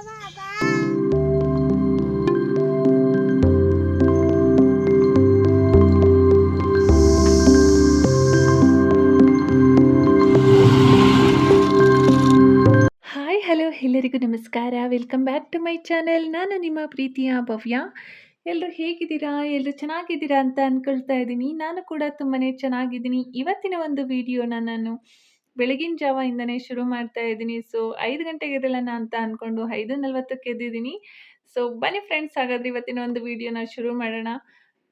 Hi hello ಎಲ್ಲರಿಗೂ ನಮಸ್ಕಾರ. Welcome back to my channel. ನಾನು ನಿಮ್ಮ ಪ್ರೀತಿಯ ಭವ್ಯ. ಎಲ್ಲರೂ ಹೇಗಿದ್ದೀರಾ? ಎಲ್ಲರೂ ಚೆನ್ನಾಗಿದ್ದೀರಾ ಅಂತ ಅಂದ್ಕೊಳ್ತಾ ಇದ್ದೀನಿ. ನಾನು ಕೂಡ ತುಂಬಾ ಚೆನ್ನಾಗಿದ್ದೀನಿ. ಇವತ್ತಿನ ಒಂದು ವಿಡಿಯೋನ ನಾನು ಬೆಳಗಿನ ಜಾವದಿಂದನೇ ಶುರು ಮಾಡ್ತಾ ಇದ್ದೀನಿ. ಸೊ 5 ಗಂಟೆಗೆ ಎದ್ದೇಳೋಣ ಅಂತ ಅಂದ್ಕೊಂಡು 5:40ಕ್ಕೆ ಎದ್ದಿದ್ದೀನಿ. ಸೊ ಬನ್ನಿ ಫ್ರೆಂಡ್ಸ್, ಹಾಗಾದರೆ ಇವತ್ತಿನ ಒಂದು ವಿಡಿಯೋನ ಶುರು ಮಾಡೋಣ.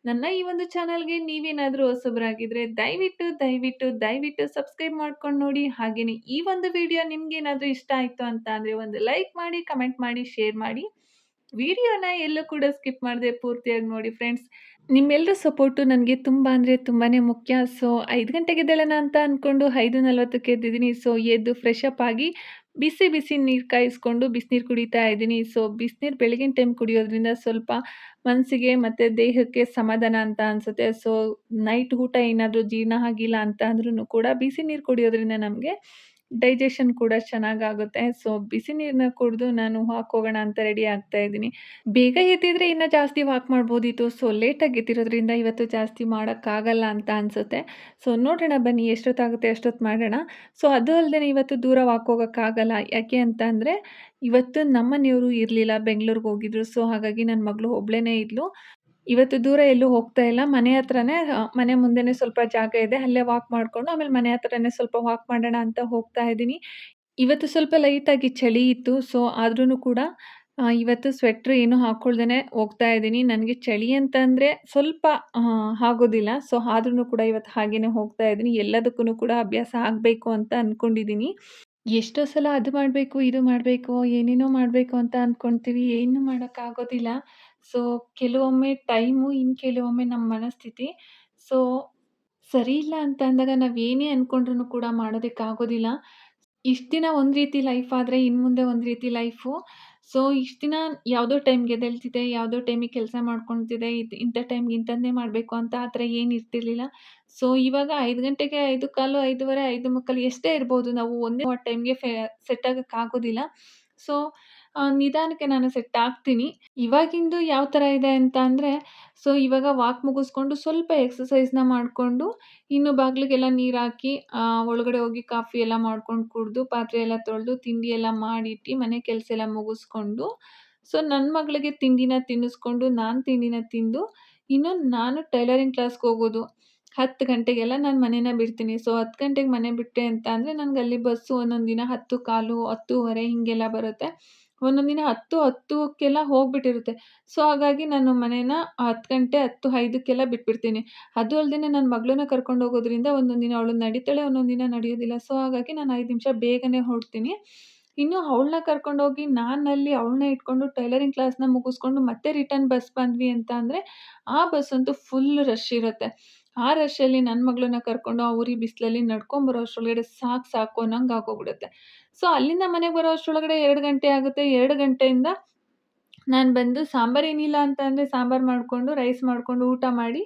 ನನ್ನ ಈ ಒಂದು ಚಾನಲ್‌ಗೆ ನೀವೇನಾದರೂ ಹೊಸಬರಾಗಿದ್ರೆ ದಯವಿಟ್ಟು ಸಬ್ಸ್ಕ್ರೈಬ್ ಮಾಡ್ಕೊಂಡು ನೋಡಿ. ಹಾಗೇನೇ ಈ ಒಂದು ವಿಡಿಯೋ ನಿಮ್ಗೇನಾದರೂ ಇಷ್ಟ ಆಯಿತು ಅಂತ ಅಂದರೆ ಒಂದು ಲೈಕ್ ಮಾಡಿ, ಕಮೆಂಟ್ ಮಾಡಿ, ಶೇರ್ ಮಾಡಿ. ವಿಡಿಯೋನ ಎಲ್ಲೂ ಕೂಡ ಸ್ಕಿಪ್ ಮಾಡದೆ ಪೂರ್ತಿಯಾಗಿ ನೋಡಿ ಫ್ರೆಂಡ್ಸ್. ನಿಮ್ಮೆಲ್ಲರ ಸಪೋರ್ಟು ನನಗೆ ತುಂಬ ಅಂದರೆ ತುಂಬಾ ಮುಖ್ಯ. ಸೊ 5 ಗಂಟೆಗೆ ಎದ್ದೇಳೋಣ ಅಂತ ಅಂದ್ಕೊಂಡು 5:40ಕ್ಕೆ ಎದ್ದಿದ್ದೀನಿ. ಸೊ ಎದ್ದು ಫ್ರೆಶ್ ಅಪ್ ಆಗಿ ಬಿಸಿ ನೀರು ಕಾಯಿಸ್ಕೊಂಡು ಬಿಸಿನೀರು ಕುಡಿತಾ ಇದ್ದೀನಿ. ಸೊ ಬಿಸಿನೀರು ಬೆಳಗಿನ ಟೈಮ್ ಕುಡಿಯೋದ್ರಿಂದ ಸ್ವಲ್ಪ ಮನಸ್ಸಿಗೆ ಮತ್ತು ದೇಹಕ್ಕೆ ಸಮಾಧಾನ ಅಂತ ಅನಿಸುತ್ತೆ. ಸೊ ನೈಟ್ ಊಟ ಏನಾದರೂ ಜೀರ್ಣ ಆಗಿಲ್ಲ ಅಂತ ಅಂದ್ರೂ ಕೂಡ ಬಿಸಿ ನೀರು ಕುಡಿಯೋದ್ರಿಂದ ನಮಗೆ ಡೈಜೆಷನ್ ಕೂಡ ಚೆನ್ನಾಗಾಗುತ್ತೆ. ಸೊ ಬಿಸಿ ನೀರನ್ನ ಕುಡಿದು ನಾನು ವಾಕ್ ಹೋಗೋಣ ಅಂತ ರೆಡಿ ಆಗ್ತಾ ಇದ್ದೀನಿ. ಬೇಗ ಎದ್ದಿದ್ರೆ ಇನ್ನೂ ಜಾಸ್ತಿ ವಾಕ್ ಮಾಡ್ಬೋದಿತ್ತು. ಸೊ ಲೇಟಾಗಿ ಎದ್ದಿರೋದ್ರಿಂದ ಇವತ್ತು ಜಾಸ್ತಿ ಮಾಡೋಕ್ಕಾಗಲ್ಲ ಅಂತ ಅನಿಸುತ್ತೆ. ಸೊ ನೋಡೋಣ ಬನ್ನಿ, ಎಷ್ಟೊತ್ತಾಗುತ್ತೆ ಅಷ್ಟೊತ್ತು ಮಾಡೋಣ. ಸೊ ಅದು ಅಲ್ಲದೆ ಇವತ್ತು ದೂರ ವಾಕ್ ಹೋಗೋಕ್ಕಾಗಲ್ಲ. ಯಾಕೆ ಅಂತ ಅಂದರೆ ಇವತ್ತು ನಮ್ಮ ಮನೆಯವರು ಇರಲಿಲ್ಲ, ಬೆಂಗಳೂರಿಗೆ ಹೋಗಿದ್ರು. ಸೊ ಹಾಗಾಗಿ ನನ್ನ ಮಗಳು ಒಬ್ಬಳೇ ಇದ್ಲು. ಇವತ್ತು ದೂರ ಎಲ್ಲೂ ಹೋಗ್ತಾ ಇಲ್ಲ. ಮನೆ ಹತ್ರನೇ ಮನೆ ಮುಂದೆನೇ ಸ್ವಲ್ಪ ಜಾಗ ಇದೆ. ಅಲ್ಲೇ ವಾಕ್ ಮಾಡಿಕೊಂಡು ಆಮೇಲೆ ಮನೆ ಹತ್ರನೇ ಸ್ವಲ್ಪ ವಾಕ್ ಮಾಡೋಣ ಅಂತ ಹೋಗ್ತಾ ಇದ್ದೀನಿ. ಇವತ್ತು ಸ್ವಲ್ಪ ಲೈಟಾಗಿ ಚಳಿ ಇತ್ತು. ಸೊ ಆದ್ರೂ ಕೂಡ ಇವತ್ತು ಸ್ವೆಟ್ರ್ ಏನೂ ಹಾಕ್ಕೊಳ್ದೇ ಹೋಗ್ತಾ ಇದ್ದೀನಿ. ನನಗೆ ಚಳಿ ಅಂತಂದರೆ ಸ್ವಲ್ಪ ಆಗೋದಿಲ್ಲ. ಸೊ ಆದ್ರೂ ಕೂಡ ಇವತ್ತು ಹಾಗೇ ಹೋಗ್ತಾ ಇದ್ದೀನಿ. ಎಲ್ಲದಕ್ಕೂ ಕೂಡ ಅಭ್ಯಾಸ ಆಗಬೇಕು ಅಂತ ಅಂದ್ಕೊಂಡಿದ್ದೀನಿ. ಎಷ್ಟೋ ಸಲ ಅದು ಮಾಡಬೇಕು, ಇದು ಮಾಡಬೇಕು, ಏನೇನೋ ಮಾಡಬೇಕು ಅಂತ ಅಂದ್ಕೊಳ್ತೀವಿ. ಏನೂ ಮಾಡೋಕ್ಕಾಗೋದಿಲ್ಲ. ಸೊ ಕೆಲವೊಮ್ಮೆ ಟೈಮು, ಇನ್ನು ಕೆಲವೊಮ್ಮೆ ನಮ್ಮ ಮನಸ್ಥಿತಿ ಸೊ ಸರಿ ಇಲ್ಲ ಅಂತ ಅಂದಾಗ ನಾವು ಏನೇ ಅಂದ್ಕೊಂಡ್ರೂ ಕೂಡ ಮಾಡೋದಕ್ಕಾಗೋದಿಲ್ಲ. ಇಷ್ಟು ದಿನ ಒಂದು ರೀತಿ ಲೈಫ್ ಆದರೆ ಇನ್ನು ಮುಂದೆ ಒಂದು ರೀತಿ ಲೈಫು. ಸೊ ಇಷ್ಟು ದಿನ ಯಾವುದೋ ಟೈಮ್ಗೆ ಎದ್ದೇಳ್ತಿದ್ದೆ, ಯಾವುದೋ ಟೈಮಿಗೆ ಕೆಲಸ ಮಾಡ್ಕೊಳ್ತಿದ್ದೆ. ಇಂಥ ಟೈಮ್ಗೆ ಇಂಥದ್ದೇ ಮಾಡಬೇಕು ಅಂತ ಆ ಥರ ಏನು ಇರ್ತಿರ್ಲಿಲ್ಲ. ಸೊ ಇವಾಗ 5 ಗಂಟೆಗೆ 5:15, 5:30, 5:45 ಎಷ್ಟೇ ಇರ್ಬೋದು, ನಾವು ಒಂದೇ ಟೈಮ್ಗೆ ಸೆಟ್ ಆಗೋಕ್ಕಾಗೋದಿಲ್ಲ. ಸೊ ನಿಧಾನಕ್ಕೆ ನಾನು ಸೆಟ್ ಆಗ್ತೀನಿ. ಇವಾಗಿಂದು ಯಾವ ಥರ ಇದೆ ಅಂತ ಅಂದರೆ, ಸೊ ಇವಾಗ ವಾಕ್ ಮುಗಿಸ್ಕೊಂಡು ಸ್ವಲ್ಪ ಎಕ್ಸಸೈಸ್‌ನ ಮಾಡಿಕೊಂಡು, ಇನ್ನು ಬಾಗಿಲಿಗೆಲ್ಲ ನೀರು ಹಾಕಿ ಒಳಗಡೆ ಹೋಗಿ ಕಾಫಿ ಎಲ್ಲ ಮಾಡ್ಕೊಂಡು ಕುಡಿದು, ಪಾತ್ರೆ ಎಲ್ಲ ತೊಳೆದು, ತಿಂಡಿ ಎಲ್ಲ ಮಾಡಿಟ್ಟು, ಮನೆ ಕೆಲಸ ಎಲ್ಲ ಮುಗಿಸ್ಕೊಂಡು, ಸೊ ನನ್ನ ಮಗಳಿಗೆ ತಿಂಡಿನ ತಿನ್ನಿಸ್ಕೊಂಡು, ನಾನು ತಿಂಡಿನ ತಿಂದು, ಇನ್ನು ನಾನು ಟೈಲರಿಂಗ್ ಕ್ಲಾಸ್‌ಗೆ ಹೋಗೋದು. 10 ಗಂಟೆಗೆಲ್ಲ ನಾನು ಮನೇನ ಬಿಡ್ತೀನಿ. ಸೊ 10 ಗಂಟೆಗೆ ಮನೆ ಬಿಟ್ಟೆ ಅಂತ ಅಂದರೆ ನನಗೆ ಅಲ್ಲಿ ಬಸ್ಸು ಒಂದೊಂದು ದಿನ 10:15, 10:30 ಹೀಗೆಲ್ಲ ಬರುತ್ತೆ. ಒಂದೊಂದು ದಿನ 10:10ಕ್ಕೆಲ್ಲ ಹೋಗ್ಬಿಟ್ಟಿರುತ್ತೆ. ಸೊ ಹಾಗಾಗಿ ನಾನು ಮನೇನ 10 ಗಂಟೆ 10:05ಕ್ಕೆಲ್ಲ ಬಿಟ್ಬಿಡ್ತೀನಿ. ಅದು ಅಲ್ಲದೆ ನನ್ನ ಮಗಳನ್ನ ಕರ್ಕೊಂಡು ಹೋಗೋದ್ರಿಂದ ಒಂದೊಂದು ದಿನ ಅವಳು ನಡೀತಾಳೆ, ಒಂದೊಂದು ದಿನ ನಡೆಯೋದಿಲ್ಲ. ಸೊ ಹಾಗಾಗಿ ನಾನು 5 ನಿಮಿಷ ಬೇಗನೆ ಹೊರಡ್ತೀನಿ. ಇನ್ನು ಅವಳನ್ನ ಕರ್ಕೊಂಡೋಗಿ ನಾನಲ್ಲಿ ಅವಳನ್ನ ಇಟ್ಕೊಂಡು ಟೈಲರಿಂಗ್ ಕ್ಲಾಸ್‌ನ ಮುಗಿಸ್ಕೊಂಡು ಮತ್ತೆ ರಿಟರ್ನ್ ಬಸ್ ಬಂದ್ವಿ ಅಂತ ಅಂದರೆ, ಆ ಬಸ್ ಅಂತೂ ಫುಲ್ ರಶ್ ಇರುತ್ತೆ. ಆ ರಶಲ್ಲಿ ನನ್ನ ಮಗಳನ್ನ ಕರ್ಕೊಂಡು ಆ ಉರಿ ಬಿಸಿಲಲ್ಲಿ ನಡ್ಕೊಂಬರೋ ಅಷ್ಟರೊಳಗಡೆ ಸಾಕು ಅನ್ನೋಂಗೆ ಆಗೋಗ್ಬಿಡುತ್ತೆ. ಸೊ ಅಲ್ಲಿಂದ ಮನೆಗೆ ಬರೋ ಅಷ್ಟರೊಳಗಡೆ 2 ಗಂಟೆ ಆಗುತ್ತೆ. 2 ಗಂಟೆಯಿಂದ ನಾನು ಬಂದು ಸಾಂಬಾರು ಏನಿಲ್ಲ ಅಂತ ಅಂದರೆ ಸಾಂಬಾರು ಮಾಡಿಕೊಂಡು, ರೈಸ್ ಮಾಡಿಕೊಂಡು ಊಟ ಮಾಡಿ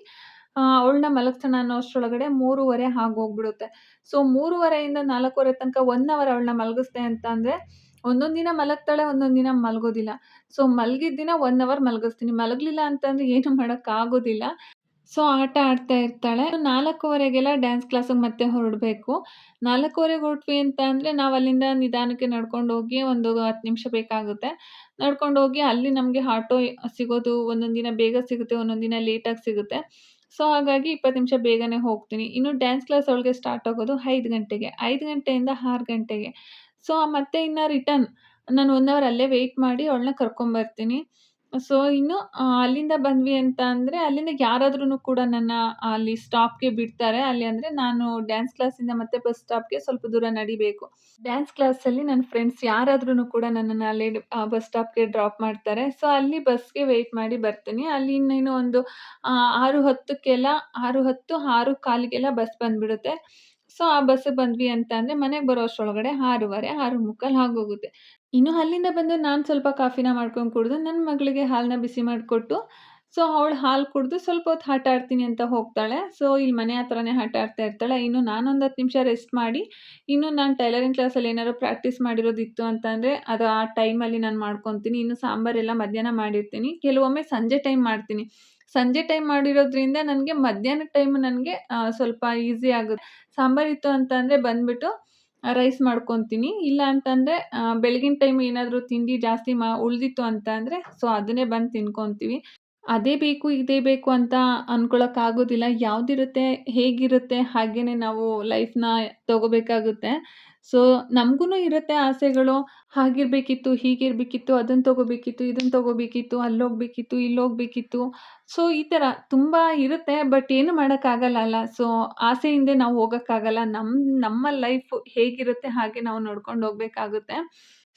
ಅವಳನ್ನ ಮಲಗ್ಸೋಣ ಅನ್ನೋ ಅಷ್ಟರೊಳಗಡೆ 3:30 ಆಗೋಗ್ಬಿಡುತ್ತೆ. ಸೊ 3:30ಇಂದ 4:30 ತನಕ 1 ಅವರ್ ಅವಳನ್ನ ಮಲಗಿಸ್ದೆ ಅಂತ ಅಂದರೆ, ಒಂದೊಂದು ದಿನ ಮಲಗ್ತಾಳೆ, ಒಂದೊಂದು ದಿನ ಮಲಗೋದಿಲ್ಲ. ಸೊ ಮಲಗಿದ ದಿನ 1 ಅವರ್ ಮಲಗಿಸ್ತೀನಿ. ಮಲಗಲಿಲ್ಲ ಅಂತಂದರೆ ಏನು ಮಾಡೋಕ್ಕಾಗೋದಿಲ್ಲ. ಸೊ ಆಟ ಆಡ್ತಾ ಇರ್ತಾಳೆ. 4:15ಗೆಲ್ಲ ಡ್ಯಾನ್ಸ್ ಕ್ಲಾಸಿಗೆ ಮತ್ತೆ ಹೊರಡಬೇಕು. 4:15ಗೆ ಹೊರಟ್ವಿ ಅಂತ ಅಂದರೆ ನಾವು ಅಲ್ಲಿಂದ ನಿಧಾನಕ್ಕೆ ನಡ್ಕೊಂಡೋಗಿ ಒಂದು 10 ನಿಮಿಷ ಬೇಕಾಗುತ್ತೆ. ನಡ್ಕೊಂಡೋಗಿ ಅಲ್ಲಿ ನಮಗೆ ಆಟೋ ಸಿಗೋದು ಒಂದೊಂದು ದಿನ ಬೇಗ ಸಿಗುತ್ತೆ, ಒಂದೊಂದು ದಿನ ಲೇಟಾಗಿ ಸಿಗುತ್ತೆ. ಸೊ ಹಾಗಾಗಿ 20 ನಿಮಿಷ ಬೇಗನೆ ಹೋಗ್ತೀನಿ. ಇನ್ನು ಡ್ಯಾನ್ಸ್ ಕ್ಲಾಸ್ ಅವಳಿಗೆ ಸ್ಟಾರ್ಟ್ ಆಗೋದು 5 ಗಂಟೆಗೆ. 5 ಗಂಟೆಯಿಂದ 6 ಗಂಟೆಗೆ. ಸೊ ಮತ್ತೆ ಇನ್ನು ರಿಟರ್ನ್ ನಾನು 1 ಅವರ್ ಅಲ್ಲೇ ವೆಯ್ಟ್ ಮಾಡಿ ಅವಳನ್ನ ಕರ್ಕೊಂಬರ್ತೀನಿ. ಸೊ ಇನ್ನು ಅಲ್ಲಿಂದ ಬಂದ್ವಿ ಅಂತ ಅಂದರೆ, ಅಲ್ಲಿಂದ ಯಾರಾದ್ರೂ ಕೂಡ ನನ್ನ ಅಲ್ಲಿ ಸ್ಟಾಪ್‌ಗೆ ಬಿಡ್ತಾರೆ. ಅಲ್ಲಿ ಅಂದರೆ ನಾನು ಡ್ಯಾನ್ಸ್ ಕ್ಲಾಸಿಂದ ಮತ್ತೆ ಬಸ್ ಸ್ಟಾಪ್‌ಗೆ ಸ್ವಲ್ಪ ದೂರ ನಡಿಬೇಕು. ಡ್ಯಾನ್ಸ್ ಕ್ಲಾಸಲ್ಲಿ ನನ್ನ ಫ್ರೆಂಡ್ಸ್ ಯಾರಾದ್ರೂ ಕೂಡ ನನ್ನನ್ನು ಅಲ್ಲಿ ಬಸ್ ಸ್ಟಾಪ್‌ಗೆ ಡ್ರಾಪ್ ಮಾಡ್ತಾರೆ. ಸೊ ಅಲ್ಲಿ ಬಸ್‌ಗೆ ವೆಯ್ಟ್ ಮಾಡಿ ಬರ್ತೀನಿ. ಅಲ್ಲಿ ಇನ್ನೇನು ಒಂದು 6:10ಕ್ಕೆಲ್ಲ 6:10, 6:15ಗೆಲ್ಲ ಬಸ್ ಬಂದ್ಬಿಡುತ್ತೆ. ಸೊ ಆ ಬಸ್ಸಿಗೆ ಬಂದ್ವಿ ಅಂತ ಅಂದರೆ ಮನೆಗೆ ಬರೋ ಅಷ್ಟರೊಳಗಡೆ 6:30, 6:45 ಆಗೋಗುತ್ತೆ. ಇನ್ನು ಅಲ್ಲಿಂದ ಬಂದು ನಾನು ಸ್ವಲ್ಪ ಕಾಫಿನ ಮಾಡ್ಕೊಂಡು ಕುಡಿದು ನನ್ನ ಮಗಳಿಗೆ ಹಾಲನ್ನ ಬಿಸಿ ಮಾಡಿಕೊಟ್ಟು, ಸೊ ಅವಳು ಹಾಲು ಕುಡಿದು ಸ್ವಲ್ಪ ಹೊತ್ತು ಆಟ ಆಡ್ತೀನಿ ಅಂತ ಹೋಗ್ತಾಳೆ. ಸೊ ಇಲ್ಲಿ ಮನೆ ಹತ್ರನೇ ಆಟ ಆಡ್ತಾ ಇರ್ತಾಳೆ. ಇನ್ನು ನಾನೊಂದು 10 ನಿಮಿಷ ರೆಸ್ಟ್ ಮಾಡಿ, ಇನ್ನು ನಾನು ಟೈಲರಿಂಗ್ ಕ್ಲಾಸಲ್ಲಿ ಏನಾದ್ರು ಪ್ರಾಕ್ಟೀಸ್ ಮಾಡಿರೋದಿತ್ತು ಅಂತಂದರೆ ಅದು ಆ ಟೈಮಲ್ಲಿ ನಾನು ಮಾಡ್ಕೊತೀನಿ. ಇನ್ನು ಸಾಂಬಾರೆಲ್ಲ ಮಧ್ಯಾಹ್ನ ಮಾಡಿರ್ತೀನಿ. ಕೆಲವೊಮ್ಮೆ ಸಂಜೆ ಟೈಮ್ ಮಾಡ್ತೀನಿ. ಸಂಜೆ ಟೈಮ್ ಮಾಡಿರೋದ್ರಿಂದ ನನಗೆ ಮಧ್ಯಾಹ್ನದ ಟೈಮ್ ನನಗೆ ಸ್ವಲ್ಪ ಈಸಿ ಆಗುತ್ತೆ. ಸಾಂಬಾರಿತ್ತು ಅಂತಂದರೆ ಬಂದ್ಬಿಟ್ಟು ರೈಸ್ ಮಾಡ್ಕೊತೀನಿ. ಇಲ್ಲ ಅಂತಂದರೆ ಬೆಳಗಿನ ಟೈಮ್ ಏನಾದರೂ ತಿಂಡಿ ಜಾಸ್ತಿ ಉಳಿದಿತ್ತು ಅಂತ ಅಂದರೆ ಸೊ ಅದನ್ನೇ ಬಂದು ತಿನ್ಕೊಂತೀವಿ. ಅದೇ ಬೇಕು, ಇದೇ ಬೇಕು ಅಂತ ಅನ್ಕೊಳಕ್ಕಾಗೋದಿಲ್ಲ. ಯಾವ್ದಿರುತ್ತೆ, ಹೇಗಿರುತ್ತೆ ಹಾಗೇನೆ ನಾವು ಲೈಫ್‌ನ ತಗೋಬೇಕಾಗುತ್ತೆ. ಸೊ ನಮ್ಗೂನು ಇರುತ್ತೆ ಆಸೆಗಳು. ಹಾಗಿರ್ಬೇಕಿತ್ತು, ಹೀಗಿರ್ಬೇಕಿತ್ತು, ಅದನ್ನ ತಗೋಬೇಕಿತ್ತು, ಇದನ್ನ ತಗೋಬೇಕಿತ್ತು, ಅಲ್ಲೋಗ್ಬೇಕಿತ್ತು, ಇಲ್ಲೋಗ್ಬೇಕಿತ್ತು. ಸೊ ಈ ಥರ ತುಂಬ ಇರುತ್ತೆ. ಬಟ್ ಏನು ಮಾಡೋಕ್ಕಾಗಲ್ಲ ಅಲ್ಲ. ಸೊ ಆಸೆ ಹಿಂದೆ ನಾವು ಹೋಗಕ್ಕಾಗಲ್ಲ. ನಮ್ಮ ಲೈಫ್ ಹೇಗಿರುತ್ತೆ ಹಾಗೆ ನಾವು ನೋಡ್ಕೊಂಡು ಹೋಗ್ಬೇಕಾಗುತ್ತೆ.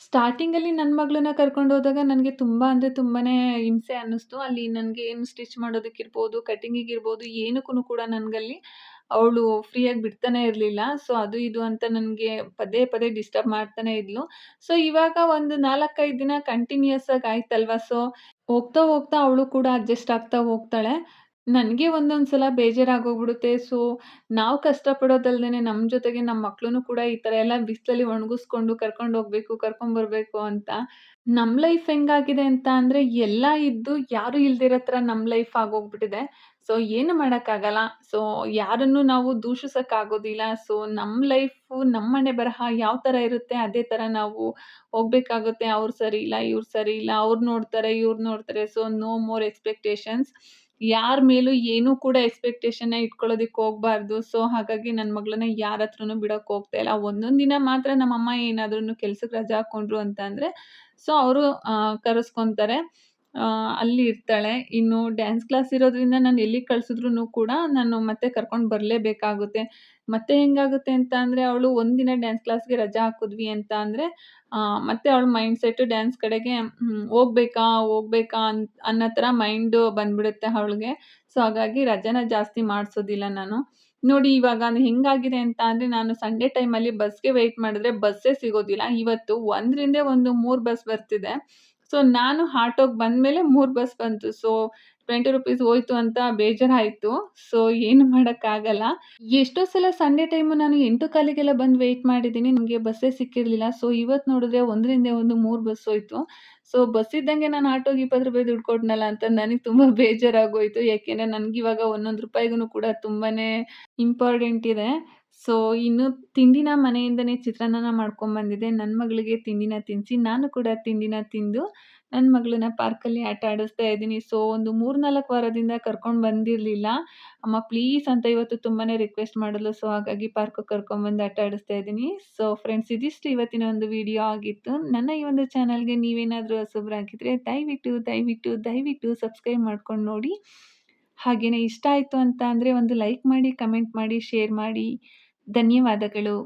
ಸ್ಟಾರ್ಟಿಂಗಲ್ಲಿ ನನ್ನ ಮಗಳನ್ನ ಕರ್ಕೊಂಡೋದಾಗ ನನಗೆ ತುಂಬ ಅಂದರೆ ತುಂಬಾನೇ ಹಿಂಸೆ ಅನ್ನಿಸ್ತು. ಅಲ್ಲಿ ನನಗೆ ಏನು ಸ್ಟಿಚ್ ಮಾಡೋದಕ್ಕಿರ್ಬೋದು, ಕಟಿಂಗಿಗಿರ್ಬೋದು ಏನಕ್ಕೂ ಕೂಡ ನನಗಲ್ಲಿ ಅವಳು ಫ್ರೀಯಾಗಿ ಬಿಡ್ತಾನೆ ಇರಲಿಲ್ಲ. ಸೊ ಅದು ಇದು ಅಂತ ನನಗೆ ಪದೇ ಪದೇ ಡಿಸ್ಟರ್ಬ್ ಮಾಡ್ತಾನೆ ಇದ್ಲು. ಸೊ ಇವಾಗ ಒಂದು 4, 5 ದಿನ ಕಂಟಿನ್ಯೂಯಸ್ ಆಗಿ ಆಯ್ತಲ್ವಾ. ಸೊ ಹೋಗ್ತಾ ಹೋಗ್ತಾ ಅವಳು ಕೂಡ ಅಡ್ಜಸ್ಟ್ ಆಗ್ತಾ ಹೋಗ್ತಾಳೆ. ನನಗೆ ಒಂದೊಂದು ಸಲ ಬೇಜಾರಾಗೋಗ್ಬಿಡುತ್ತೆ. ಸೊ ನಾವು ಕಷ್ಟಪಡೋದಲ್ದೇನೆ ನಮ್ಮ ಜೊತೆಗೆ ನಮ್ಮ ಮಕ್ಳನ್ನು ಕೂಡ ಈ ಥರ ಎಲ್ಲ ಬಿಸಿಲಲ್ಲಿ ಒಣಗಿಸ್ಕೊಂಡು ಕರ್ಕೊಂಡೋಗ್ಬೇಕು, ಕರ್ಕೊಂಬರ್ಬೇಕು ಅಂತ. ನಮ್ಮ ಲೈಫ್ ಹೆಂಗಾಗಿದೆ ಅಂತ ಅಂದರೆ ಎಲ್ಲ ಇದ್ದು ಯಾರೂ ಇಲ್ದಿರೋ ಥರ ನಮ್ಮ ಲೈಫ್ ಆಗೋಗ್ಬಿಟ್ಟಿದೆ. ಸೊ ಏನು ಮಾಡೋಕ್ಕಾಗಲ್ಲ. ಸೊ ಯಾರನ್ನು ನಾವು ದೂಷಿಸಕ್ಕಾಗೋದಿಲ್ಲ. ಸೊ ನಮ್ಮ ಲೈಫು ನಮ್ಮ ಹಣೆ ಬರಹ ಯಾವ ಥರ ಇರುತ್ತೆ ಅದೇ ಥರ ನಾವು ಹೋಗ್ಬೇಕಾಗುತ್ತೆ. ಅವ್ರು ಸರಿ ಇಲ್ಲ, ಇವ್ರು ಸರಿ ಇಲ್ಲ, ಅವ್ರು ನೋಡ್ತಾರೆ, ಇವ್ರು ನೋಡ್ತಾರೆ. So no more expectations. ಯಾರ ಮೇಲೂ ಏನೂ ಕೂಡ ಎಕ್ಸ್‌ಪೆಕ್ಟೇಷನ್‌ನ ಇಟ್ಕೊಳ್ಳೋದಕ್ಕೆ ಹೋಗ್ಬಾರ್ದು. ಸೊ ಹಾಗಾಗಿ ನನ್ನ ಮಗಳನ್ನ ಯಾರ ಹತ್ರನೂ ಬಿಡೋಕೆ ಹೋಗ್ತಾ ಇಲ್ಲ. ಒಂದೊಂದು ದಿನ ಮಾತ್ರ ನಮ್ಮಮ್ಮ ಏನಾದ್ರೂ ಕೆಲ್ಸಕ್ಕೆ ರಜಾ ಹಾಕೊಂಡ್ರು ಅಂತ ಅಂದರೆ ಸೊ ಅವರು ಕರೆಸ್ಕೊಂತಾರೆ. ಅಲ್ಲಿ ಇರ್ತಾಳೆ. ಇನ್ನು ಡ್ಯಾನ್ಸ್ ಕ್ಲಾಸ್ ಇರೋದ್ರಿಂದ ನಾನು ಎಲ್ಲಿಗೆ ಕಳ್ಸಿದ್ರುನು ಕೂಡ ನಾನು ಮತ್ತೆ ಕರ್ಕೊಂಡು ಬರಲೇಬೇಕಾಗುತ್ತೆ. ಮತ್ತೆ ಹೆಂಗಾಗುತ್ತೆ ಅಂತ ಅಂದರೆ ಅವಳು ಒಂದಿನ ಡ್ಯಾನ್ಸ್ ಕ್ಲಾಸ್‌ಗೆ ರಜಾ ಹಾಕಿದ್ವಿ ಅಂತ ಅಂದರೆ ಮತ್ತೆ ಅವಳ ಮೈಂಡ್ ಸೆಟ್ ಡ್ಯಾನ್ಸ್ ಕಡೆಗೆ ಹೋಗ್ಬೇಕಾ, ಹೋಗ್ಬೇಕಾ ಅನ್ನೋ ಥರ ಮೈಂಡು ಬಂದ್ಬಿಡುತ್ತೆ ಅವಳಿಗೆ. ಸೊ ಹಾಗಾಗಿ ರಜಾನ ಜಾಸ್ತಿ ಮಾಡಿಸೋದಿಲ್ಲ ನಾನು. ನೋಡಿ ಇವಾಗ ಹೆಂಗಾಗಿದೆ ಅಂತ ಅಂದರೆ ನಾನು ಸಂಡೇ ಟೈಮಲ್ಲಿ ಬಸ್‌ಗೆ ವೆಯ್ಟ್ ಮಾಡಿದ್ರೆ ಬಸ್ಸೇ ಸಿಗೋದಿಲ್ಲ. ಇವತ್ತು ಒಂದರಿಂದೇ ಒಂದು 3 ಬಸ್ ಬರ್ತಿದೆ. ಸೊ ನಾನು ಆಟೋಗೆ ಬಂದಮೇಲೆ 3 ಬಸ್ ಬಂತು. ಸೊ ₹20 ಹೋಯ್ತು ಅಂತ ಬೇಜಾರಾಯ್ತು. ಸೊ ಏನು ಮಾಡೋಕ್ಕಾಗಲ್ಲ. ಎಷ್ಟೋ ಸಲ ಸಂಡೇ ಟೈಮು ನಾನು 8:15ಗೆಲ್ಲ ಬಂದು ವೆಯ್ಟ್ ಮಾಡಿದ್ದೀನಿ. ನನಗೆ ಬಸ್ಸೇ ಸಿಕ್ಕಿರಲಿಲ್ಲ. ಸೊ ಇವತ್ತು ನೋಡಿದ್ರೆ ಒಂದರಿಂದ ಒಂದು 3 ಬಸ್ ಹೋಯ್ತು. ಸೊ ಬಸ್ ಇದ್ದಂಗೆ ನಾನು ಆಟೋಗೆ ₹20 ದುಡ್ಡು ಕೊಟ್ನಲ್ಲ ಅಂತ ನನಗೆ ತುಂಬ ಬೇಜಾರಾಗೋಯ್ತು. ಯಾಕೆಂದರೆ ನನಗಿವಾಗ ಒಂದೊಂದು ರೂಪಾಯಿಗೂ ಕೂಡ ತುಂಬಾನೇ ಇಂಪಾರ್ಟೆಂಟ್ ಇದೆ. ಸೊ ಇನ್ನು ತಿಂಡಿನ ಮನೆಯಿಂದನೇ ಚಿತ್ರಾನ್ನನ ಮಾಡ್ಕೊಂಬಂದಿದ್ದೆ. ನನ್ನ ಮಗಳಿಗೆ ತಿಂಡಿನ ತಿನ್ನಿಸಿ, ನಾನು ಕೂಡ ತಿಂಡಿನ ತಿಂದು ನನ್ನ ಮಗಳನ್ನ ಪಾರ್ಕಲ್ಲಿ ಆಟ ಆಡಿಸ್ತಾ ಇದ್ದೀನಿ. ಸೊ ಒಂದು 3, 4 ವಾರದಿಂದ ಕರ್ಕೊಂಡು ಬಂದಿರಲಿಲ್ಲ. ಅಮ್ಮ ಪ್ಲೀಸ್ ಅಂತ ಇವತ್ತು ತುಂಬಾನೇ ರಿಕ್ವೆಸ್ಟ್ ಮಾಡಿದ್ಲು. ಸೊ ಹಾಗಾಗಿ ಪಾರ್ಕ್‌ಗೆ ಕರ್ಕೊಂಬಂದು ಆಟ ಆಡಿಸ್ತಾ ಇದ್ದೀನಿ. ಸೊ ಫ್ರೆಂಡ್ಸ್ ಇದಿಷ್ಟು ಇವತ್ತಿನ ಒಂದು ವಿಡಿಯೋ ಆಗಿತ್ತು. ನನ್ನ ಈ ಒಂದು ಚಾನಲ್‌ಗೆ ನೀವೇನಾದರೂ ಹೊಸಬರಾಗಿದ್ದರೆ ದಯವಿಟ್ಟು, ದಯವಿಟ್ಟು, ದಯವಿಟ್ಟು ಸಬ್ಸ್ಕ್ರೈಬ್ ಮಾಡ್ಕೊಂಡು ನೋಡಿ. ಹಾಗೇನೇ ಇಷ್ಟ ಆಯಿತು ಅಂತ ಅಂದರೆ ಒಂದು ಲೈಕ್ ಮಾಡಿ, ಕಮೆಂಟ್ ಮಾಡಿ, ಶೇರ್ ಮಾಡಿ. ಧನ್ಯವಾದಗಳು.